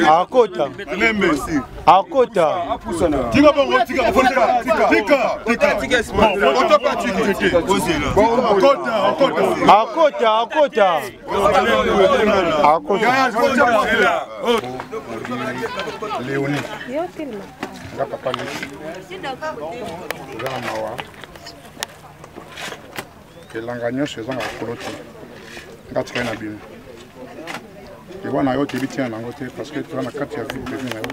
Akota. Akota. Tika bongo tika Léonie. Nga papa ni. Zana mawa. Kelanga nyosho zanga koloti. Nga tika na bino. Et voilà, il y a des gens parce que tu as 4 vie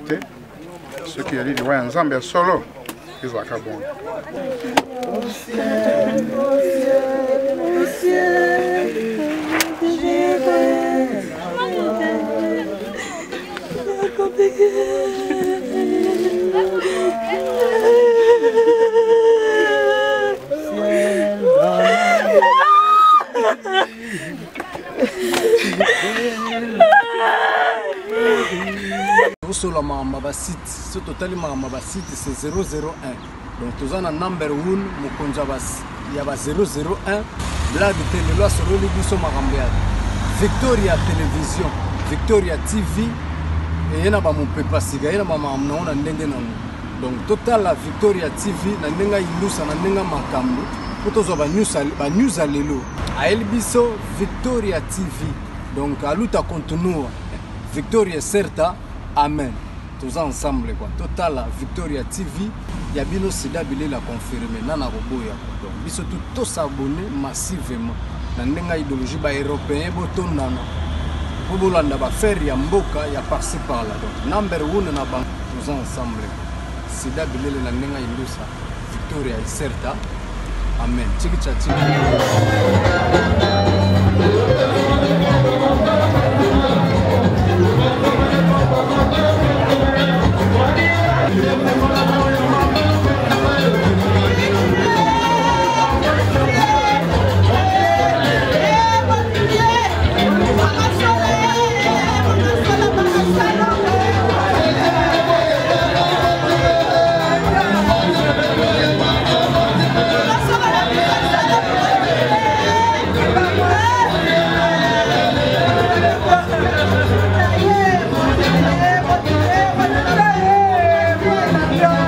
de ceux qui allaient voir ensemble solo, ils ont un bon. Sur la site, ce total site c'est 001. Donc tous en number 1, il y a 001. Blague télé sur le biso Marambia. Victoria Télévision, Victoria TV et il y a mon papa siga, il y a maman na ndenge na. Donc total la Victoria TV na ndenga ilusa na ndenga makambo. Kutozo ba news alelo. A elbiso Victoria TV. Donc à luta continue. Victoria certa. Amen. Tous ensemble quoi. Total la Victoria TV. Yabino Sida Bilé l'a confirmé. Nana Roboya. Donc biso tous s'abonner massivement. Na ndenga idéologie ba européen botondana. Bobolanda ba faire ya mboka ya par-ci par là. Donc number 1 na bank tous ensemble. Sida Bilé la ndenga ilusa. Victoria est certa. Amen. Tchiki tchaki. Yeah.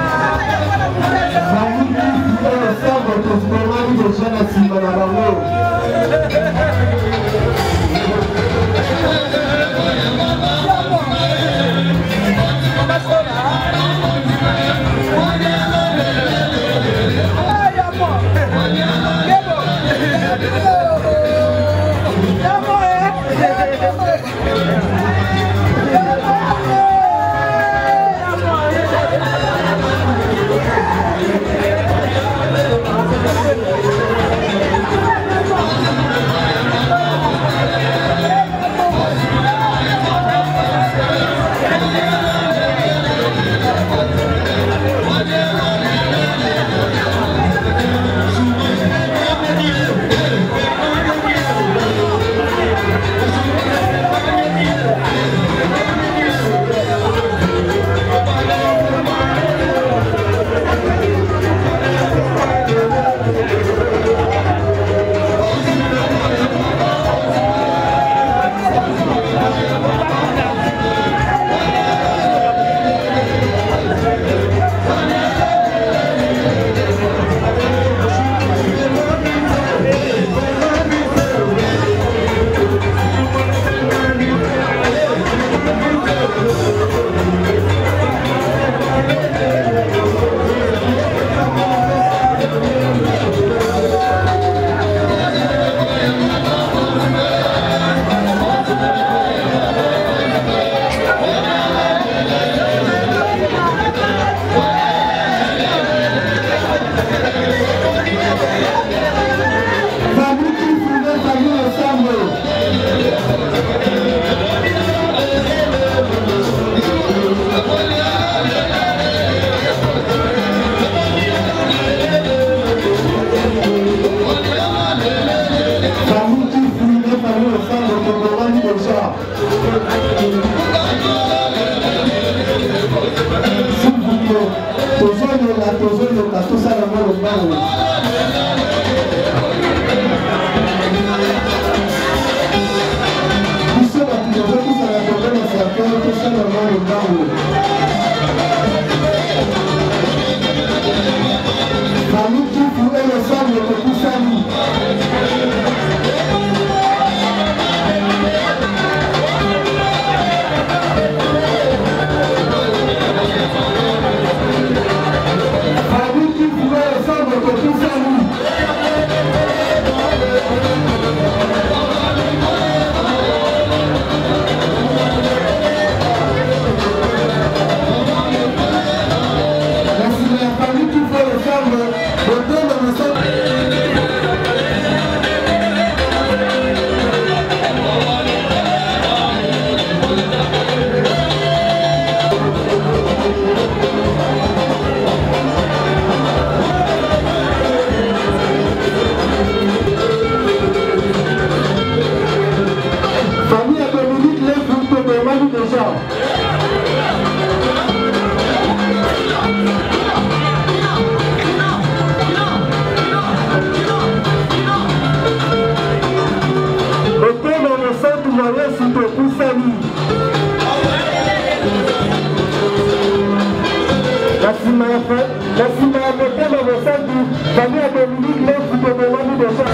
famille à Dominique, les footballeurs de ça.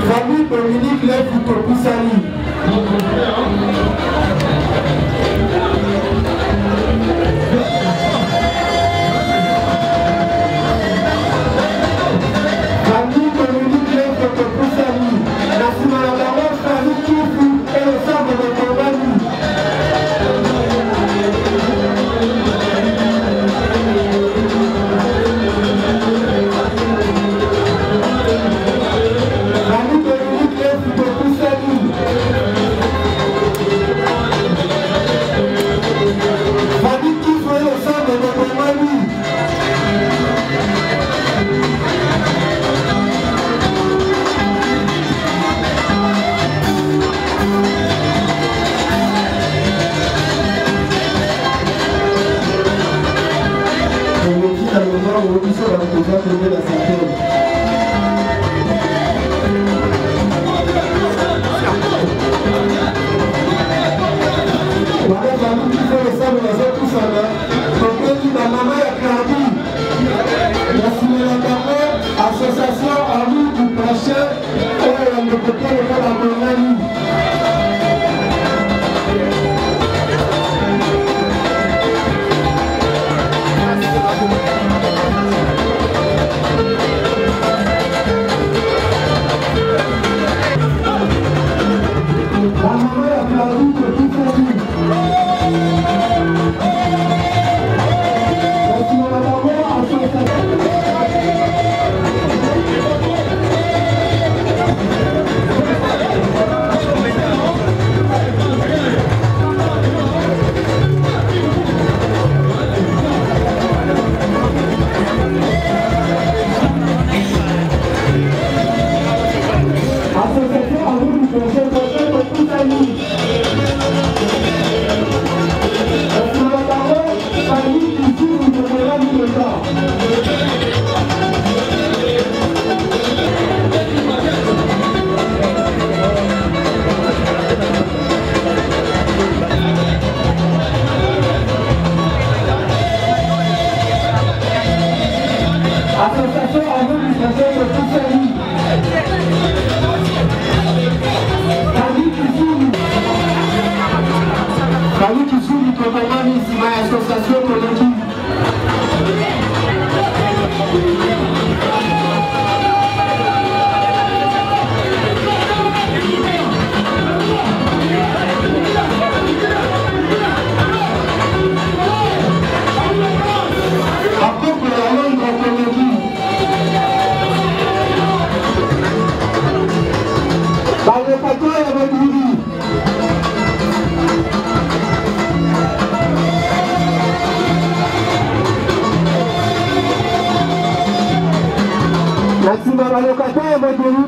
Famille Dominique, les footballeurs.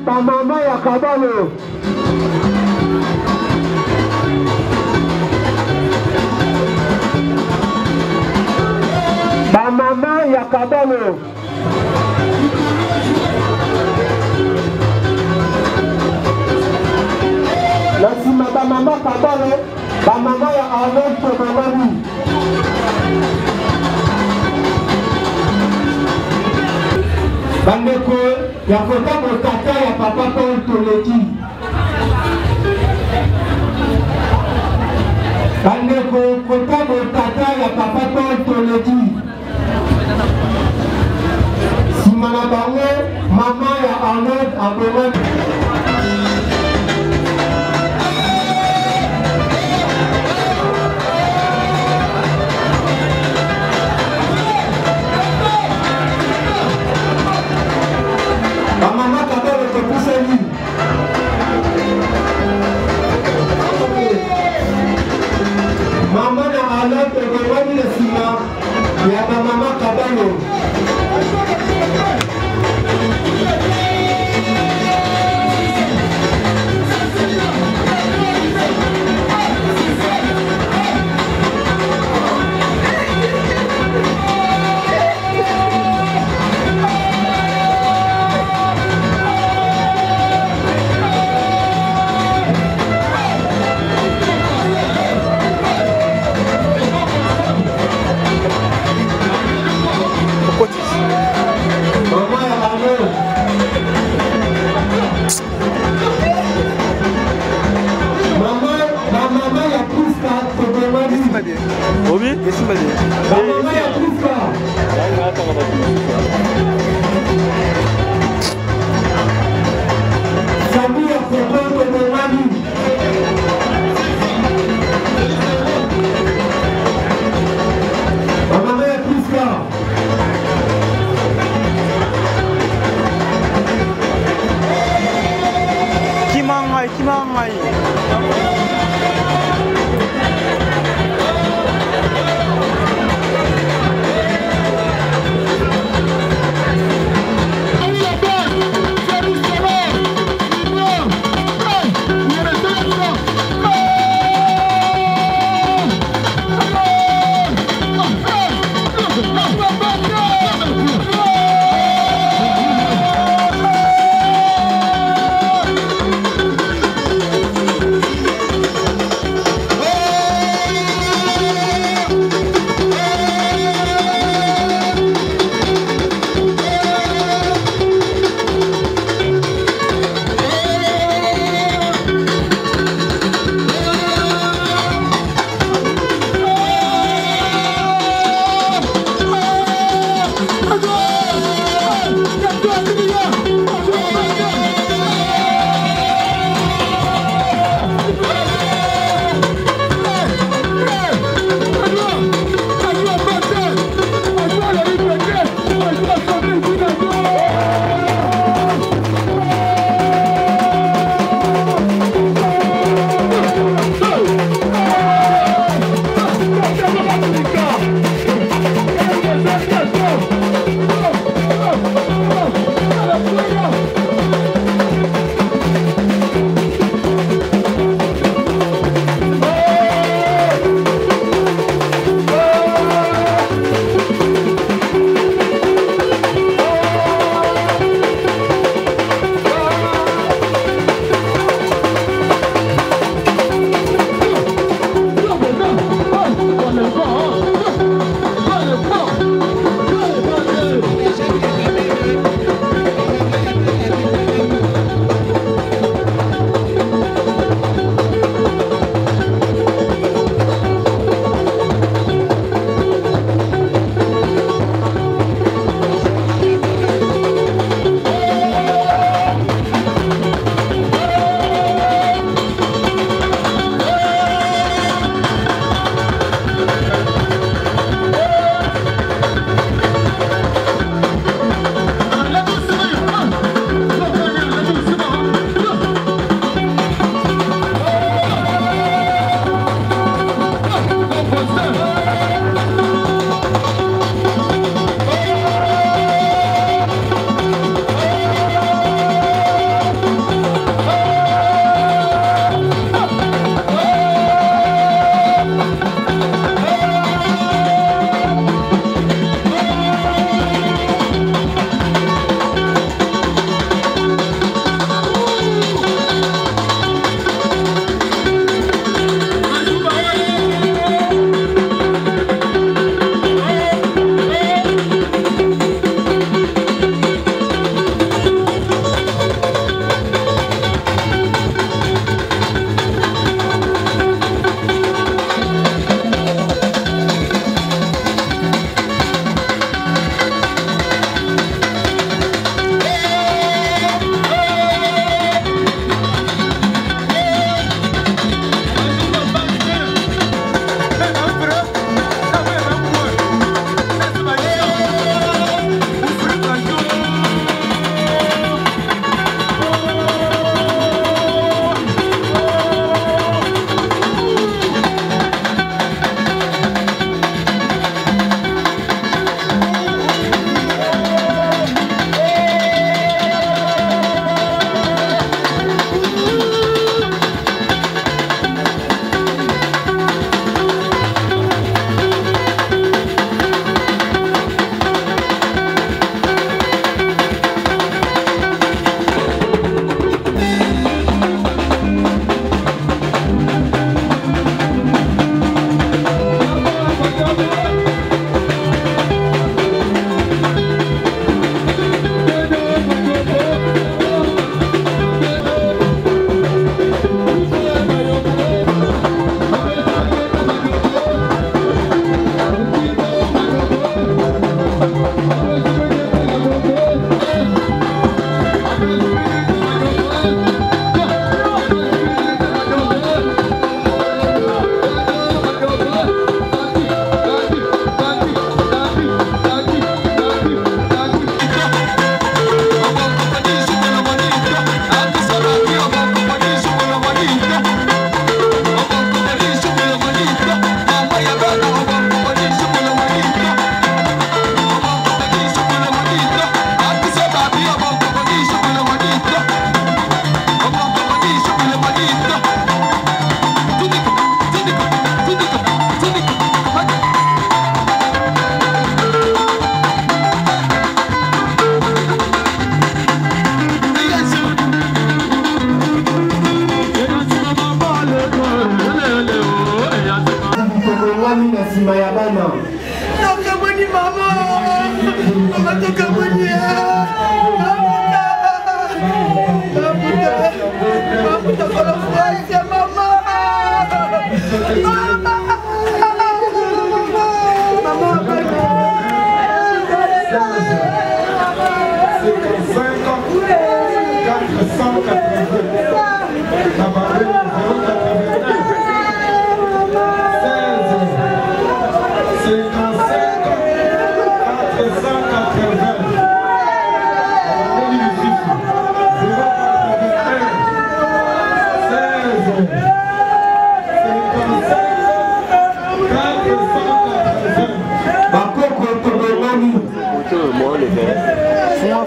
Mama ya Kabalo. Mama ya Kabalo. Nasima mama Kabalo, mama ya Alonso Mamani. Bandeko ya kota motata ya papa Paul Toleki. Bandeko kota motata ya papa Paul Toleki. Simana bango mama ya Arnold Abonat. Mama Kabalo Topusani. Mama na Arnold Abonat na sima ya mama Kabalo.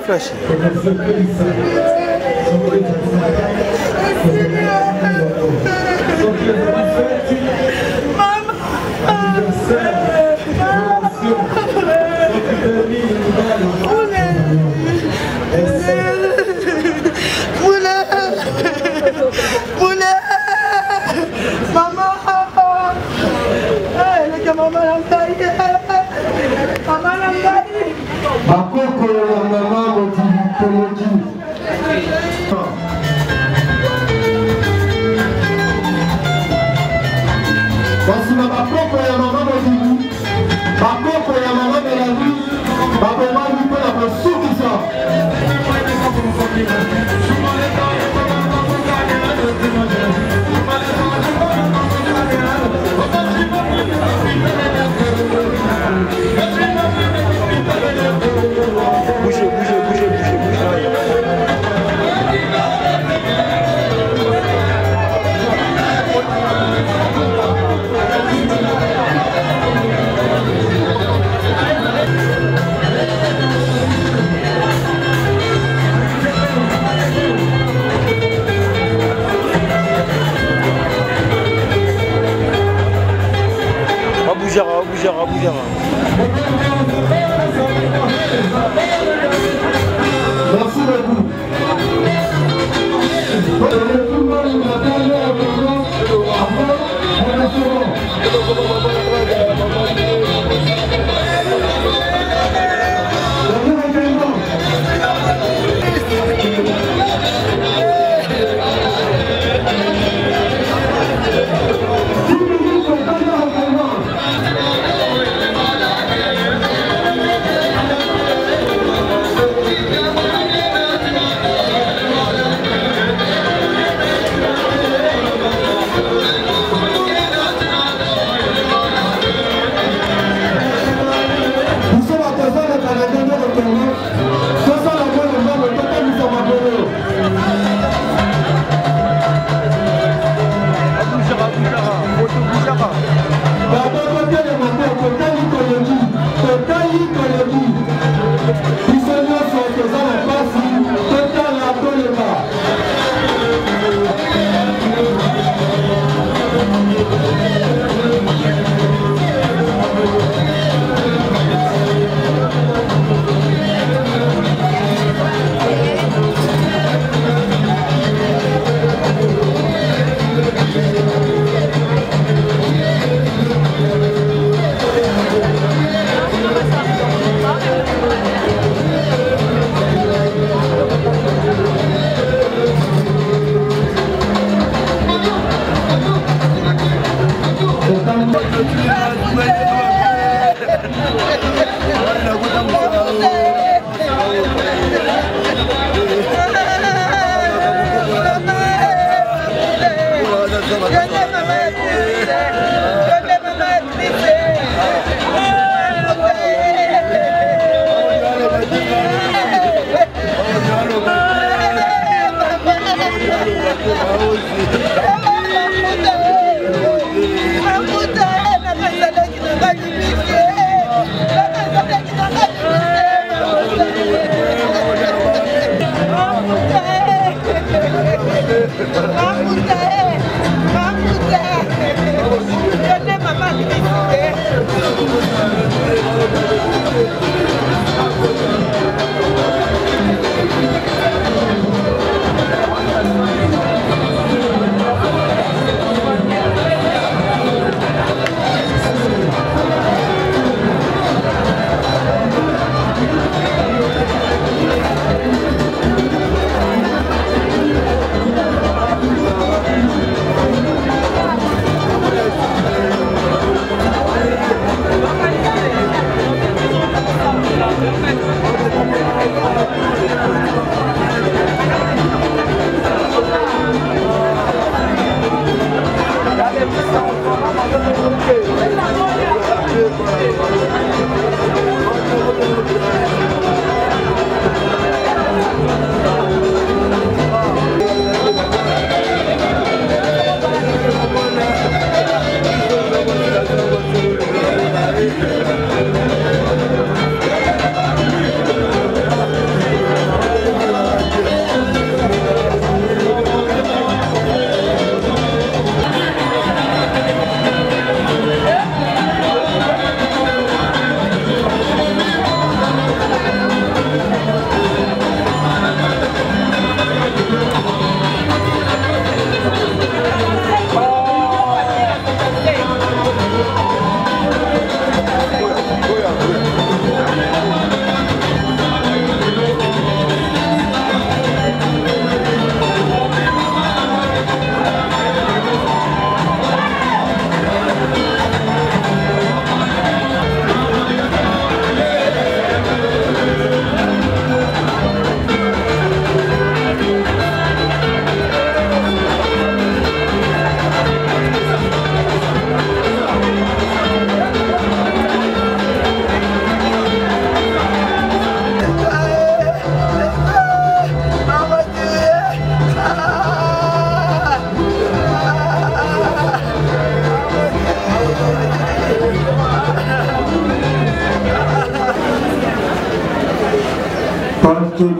flash. bakoko ya mama moji basima bakoko ya mama moji bakoko ya mama melani babomani mpo na kosukisa Bougez. Abougera. Merci beaucoup.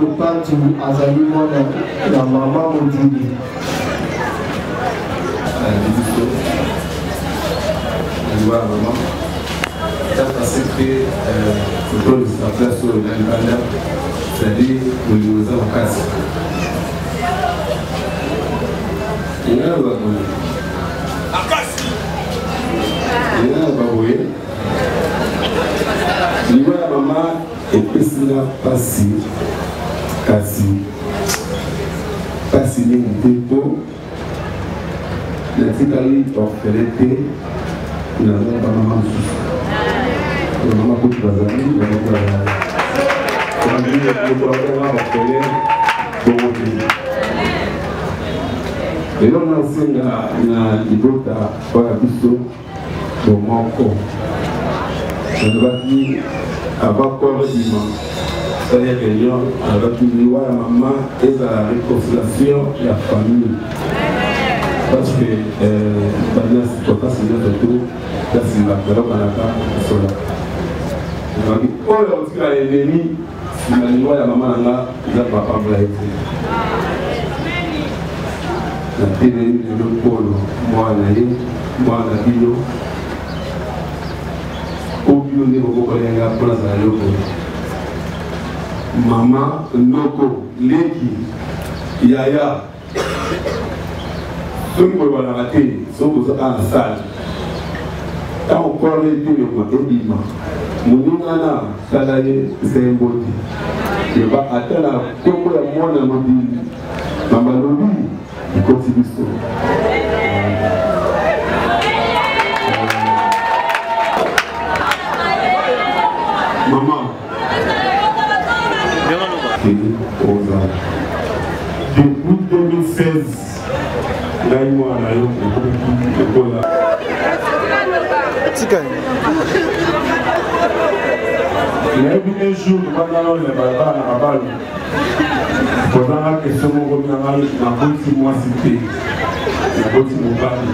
Lopatu azali mwana ya mama Modili. Maman, ça parce que le rôle de sa place sur le Libanda, c'est-à-dire au niveau de la casse. Il y a un baboué. Il y a un baboué. Il y a un maman et puis il y a passé, quasi, passé les dépôts. La ticali orphelité. Il y a un maman qui maman coûte les amis, il y a un problème orphelin pour le pays. Et là, on a aussi un niveau pour la biseau pour Manco. On va dire avant corps dimanche. C'est-à-dire que l'on va dire la maman et la réconciliation de la famille. Parce que c'est pas si bien tout, là c'est la période à la part de cela. On va dire, oh là aussi l'ennemi, si la loi de la maman là, il n'a pas parlé. La télé de l'autre moi la bio, au bio de vos collègues pour la salle. Maman, Noko, Leki, Yaya. Ceux qui vont la rater sont dans la salle. Quand on parle de l'État, Mounina, salarié, c'est un beau dit. Il va attendre la Congo à moi dans mon dit. Maman Loli, il continue ça. Maman. Depuis 2016, là, il m'a il y a eu un jour, pendant le baba à Bali, pendant la question, on a beaucoup de mois cité, la beaucoup de Bali,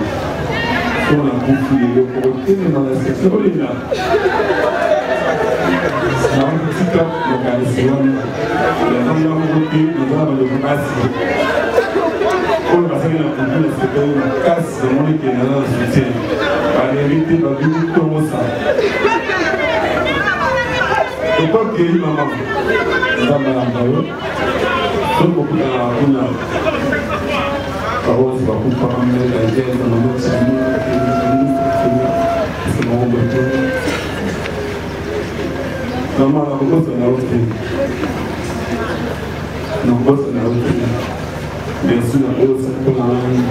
on a beaucoup de côté dans la section là. Il y a un petit cap de Californie, il y a un petit peu de Bassi. On va faire la culture, c'est une casse de monde qui est dans le soutien. Par l'hérité, par le tout ça. Et pas que les mamans, ça va l'envoyer. Tout beaucoup dans la roue. Par contre, c'est pas pour pas amener la guerre dans le monde, c'est mon retour. Maman, la grosse, on a aussi. La grosse, on a aussi. Bien sûr, la grosse, on a aussi.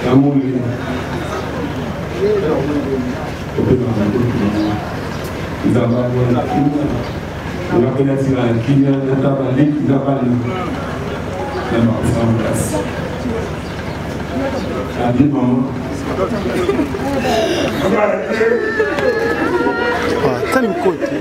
La moule. Ils avaient la Kina, on a connu la Kina, on a parlé, ils avaient la marche en place. La vie, maman. Ah, t'as mis côté.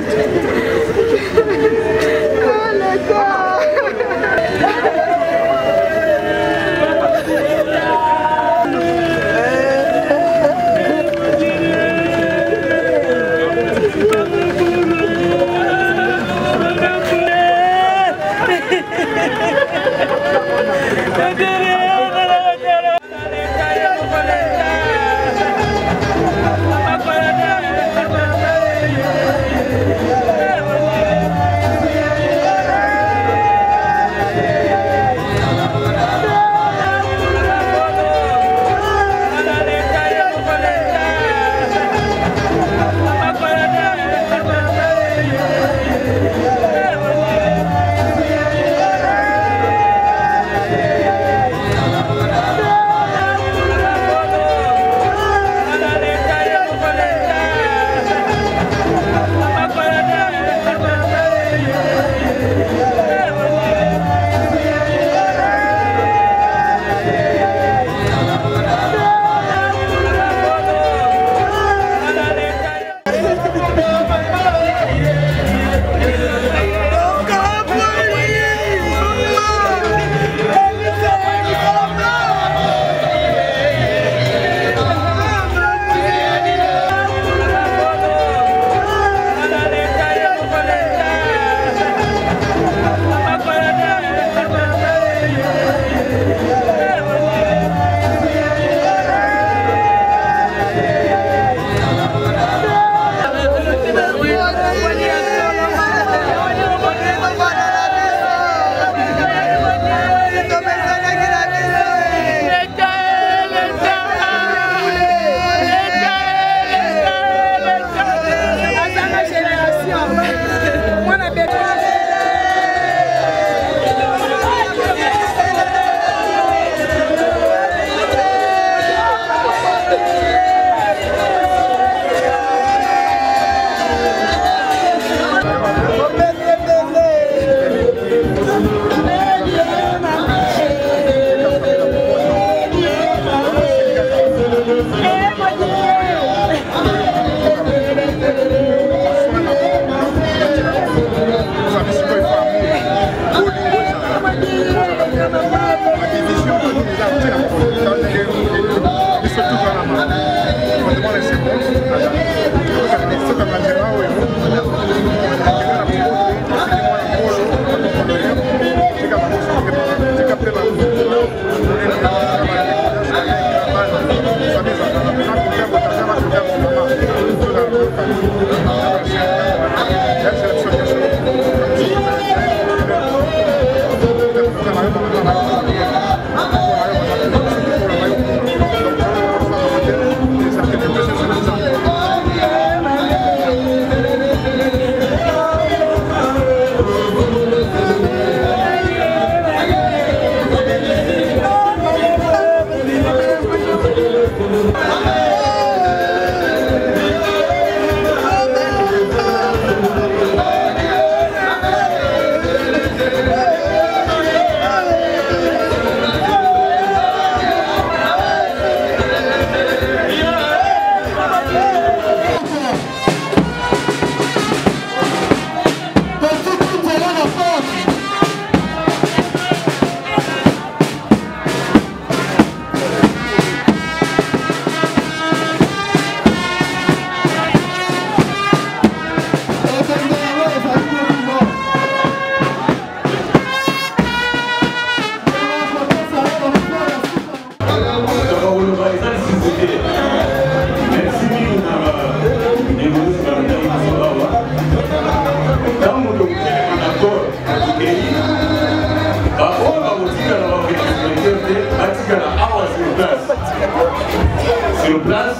Sur place,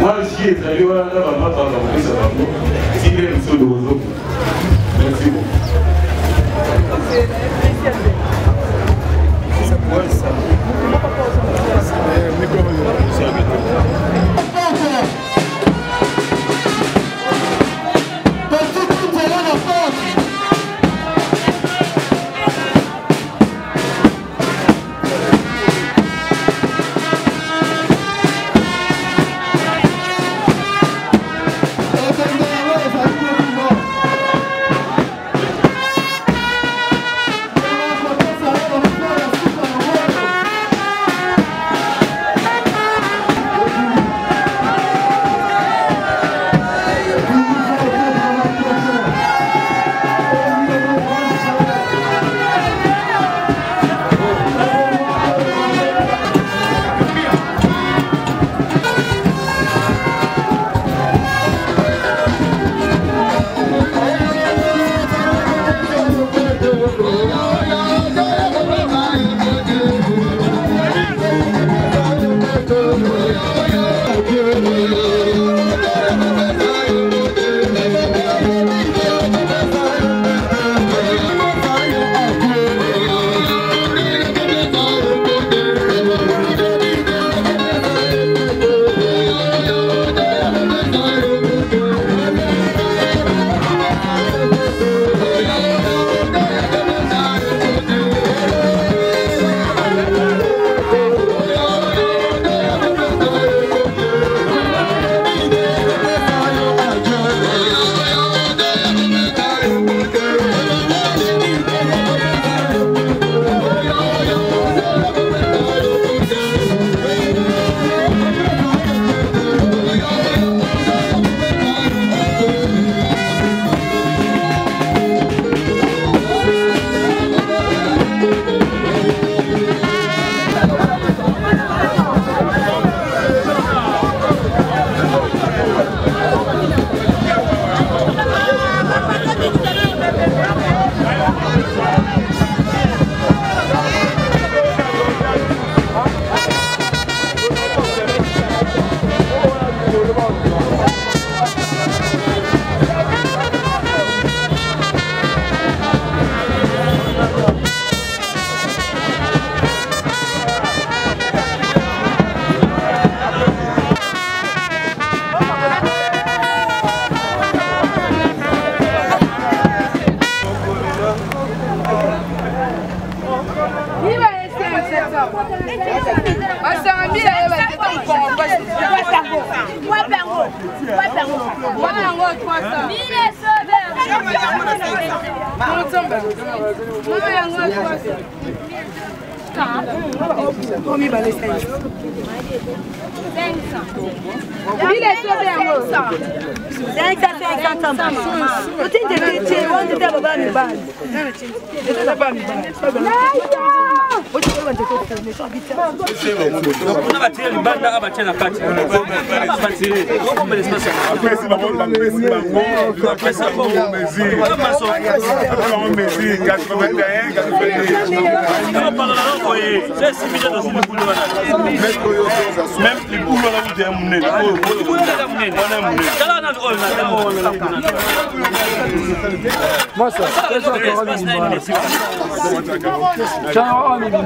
moi j'y ai travaillé, voilà, là, maman, par exemple, ça va vous. Si vous êtes sur le réseau. Merci beaucoup.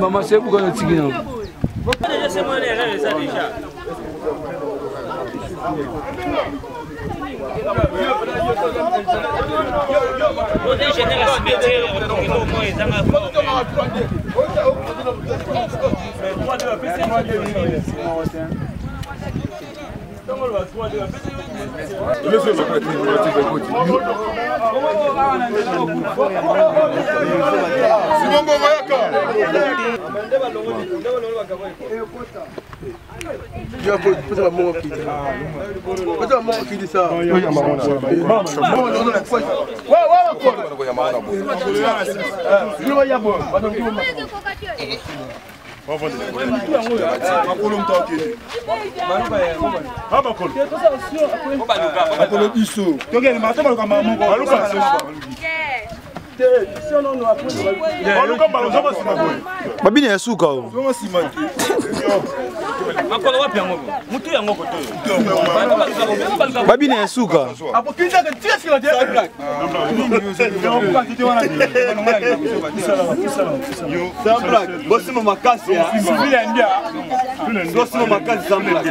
Maman, c'est pourquoi on est babini ya suka o babini ya suka bosimo makasi ya bosimo makasi sambla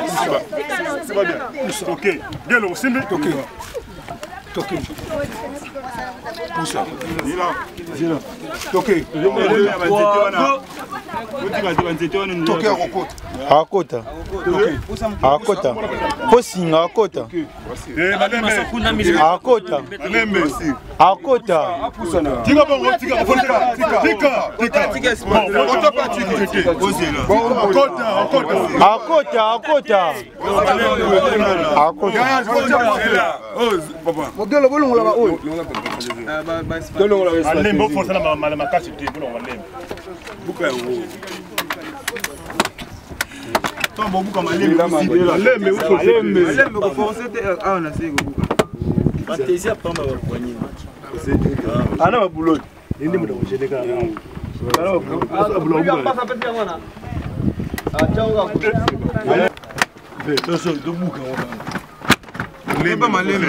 c'est pas bien OK gelo usimbi OK OK Poussa. Zila. Toke. Toke akota. Akota. Posinga akota. Akota. Akota. Tika bongo tika tika. Akota. Modelo bolongola ba oyo. Alembo força na makasi te bolongo alembo. Buka yango. Tombo buka malembo. Alembo ko força te na sego buka. Batezia pamba ba kwanyini. Ana ba buloni. Nindi mudo jedeka. Ana ba buloni. Passa pete ngwana. Achanga ku. Doso do buka ngwana. Lemba malembe.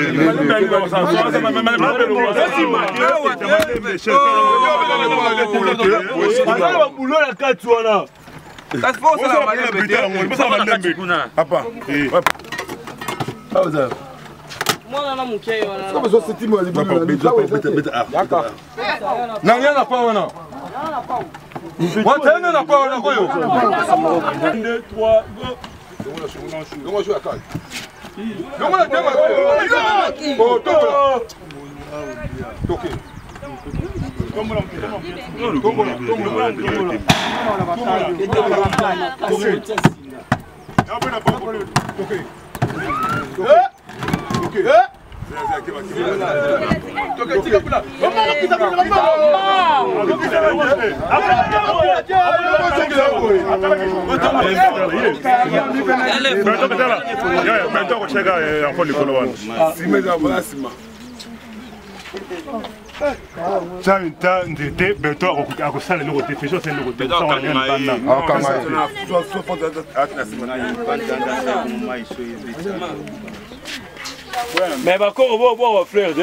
Mais va encore voir frère de.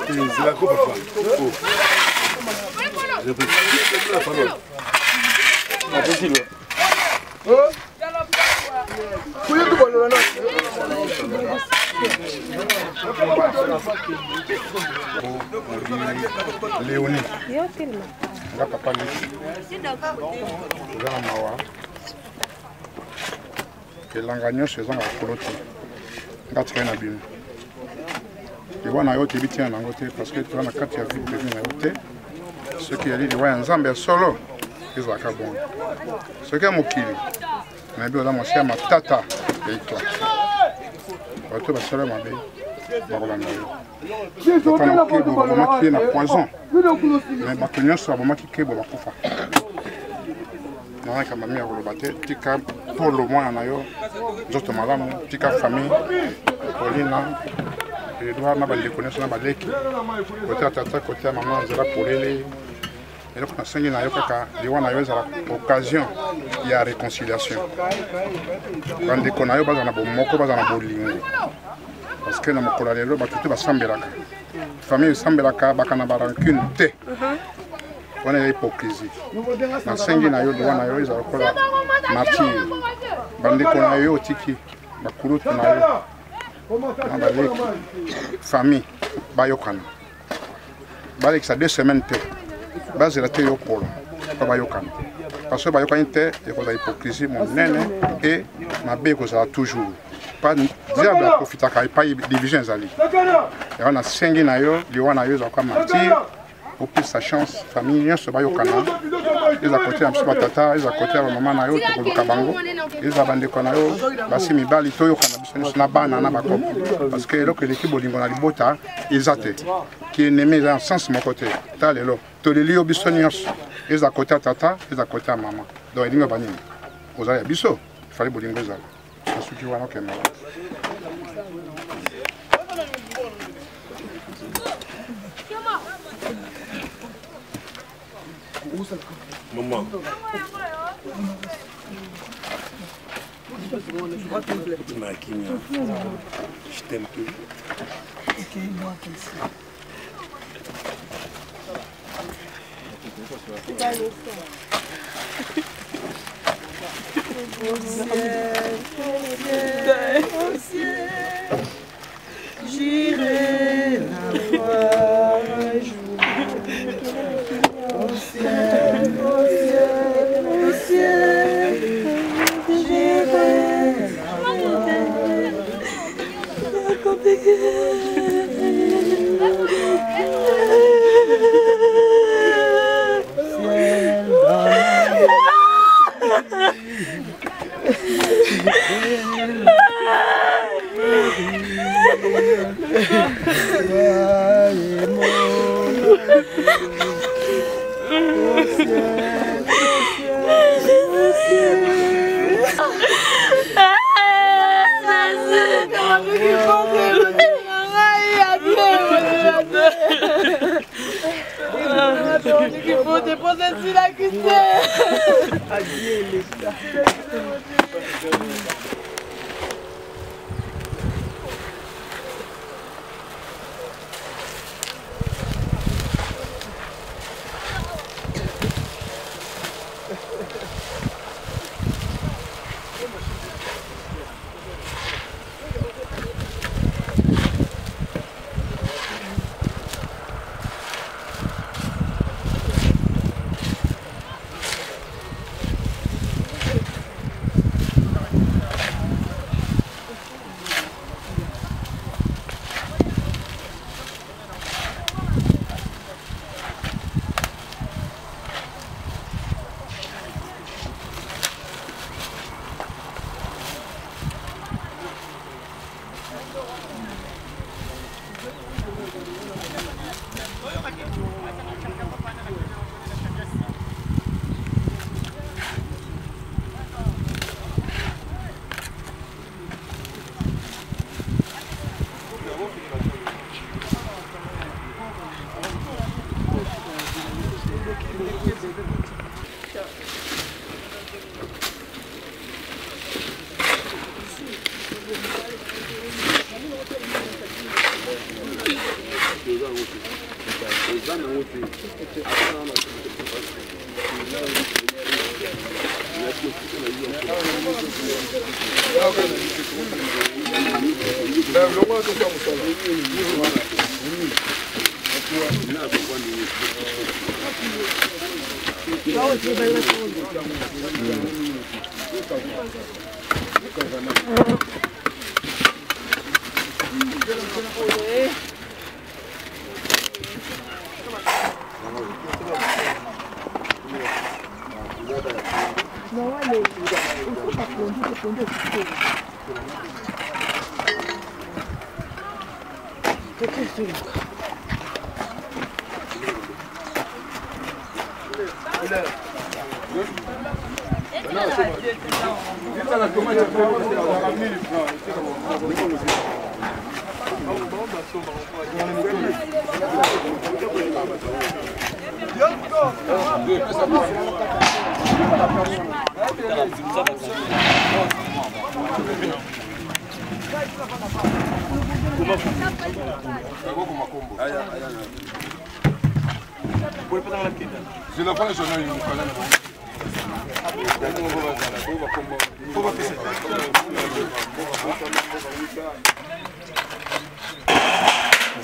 C'est la coupe papa. Léonie. Nga papa leki. Ozana mawa. Elanga nyonso ezanga kokolo te. Nga tika na bino. Ewana yo tebi tia nango te parce que toza na kati ya vie privée na yo te. Soki yali liwa ya nzambe ya solo ezalaka bongo. Soki ya mokili nayebi oza mwasi ya matata eitwa. Bato basala mabe bakolanda yo. Bapana kebo babomaki ye na poison. Mais bato nyonso babomaki kebo bakufa. Nanaka mami ya koloba te tika polo mwana na yo nzoto malamu tika famille kolina edouard na bandeko nyonso na baleki kote ya tata kote ya mama nzela polele eloko nasengi na yo kaka liwa na yo ezala occasion ya réconciliation bandeko na yo bazala na bomoko bazala na bolingo parce que na mokolo ya lelo bato te basambelaka famille esambelaka bakana barancune te wana ya hypocrisie nasengi na yo liwa na yo ezala lokola martyre bandeko na yo otiki bakulutu na yo na baleki famille bayokana balekisa 2 semaines te bazela te yokola mpo bayokana parce que bayokani te ekozala hypocrisie monene e mabe ekozala toujours pa diable aprofitaka epai division ezali yango nasengi na yo liwa na yo ezalaka martyre opesa chance famille nyonso bayokana eza kote ya biso batata eza kote ya bamama na yo tokoluka bango eza bandeko na yo basi mibali toyokana biso nyonso na bana na bakopo parce que eloko eleki bolingo na libota eza te kieneme eza na sens moko te ta lelo toleli yo biso nyonso eza kote ya tata eza kote ya mama donc elingi banini ozala ya biso efali bolingo ezala nasuki wana okende Maman. Je t'aime plus. Au ciel, j'irai la voir un jour. Au ciel, au ciel, au ciel, j'irai la voir. Il faut déposer sur la cuisine.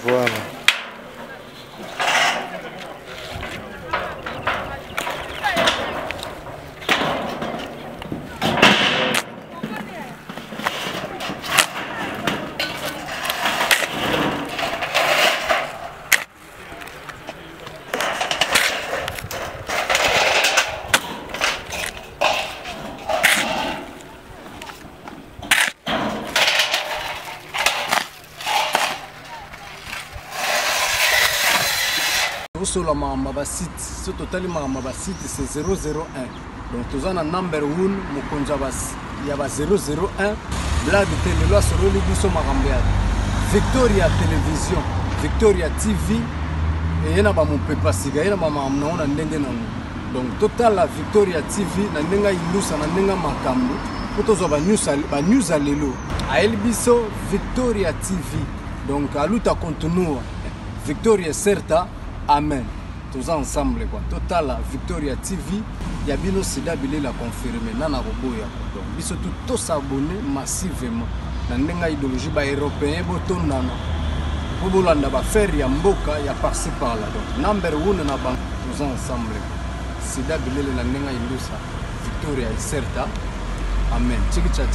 Voilà. Sur la mamba site, ce total mamba site c'est 001. Donc tous en number 1 mukonjabas il y a 001 blague télé là sur le biso magambia. Victoria télévision, Victoria TV et yana ba mon pepa siga yana ba mamna on ndenge nanu. Donc total la Victoria TV na ndenga ilusa na ndenga makambo potozo ba news alelo a elbiso Victoria TV. Donc aluta continua Victoria certa amen. Tous ensemble quoi. Total la Victoria TV ya bino sida bile la confirmer nana roboya. Donc biso tout s'abonner massivement na ndenga idéologie ba européen botondana. Bobolanda ba faire ya mboka ya par-ci par-là. Donc number 1 na bank tous ensemble. Sida bilele la ndenga ilusa Victoria certa amen. Chiki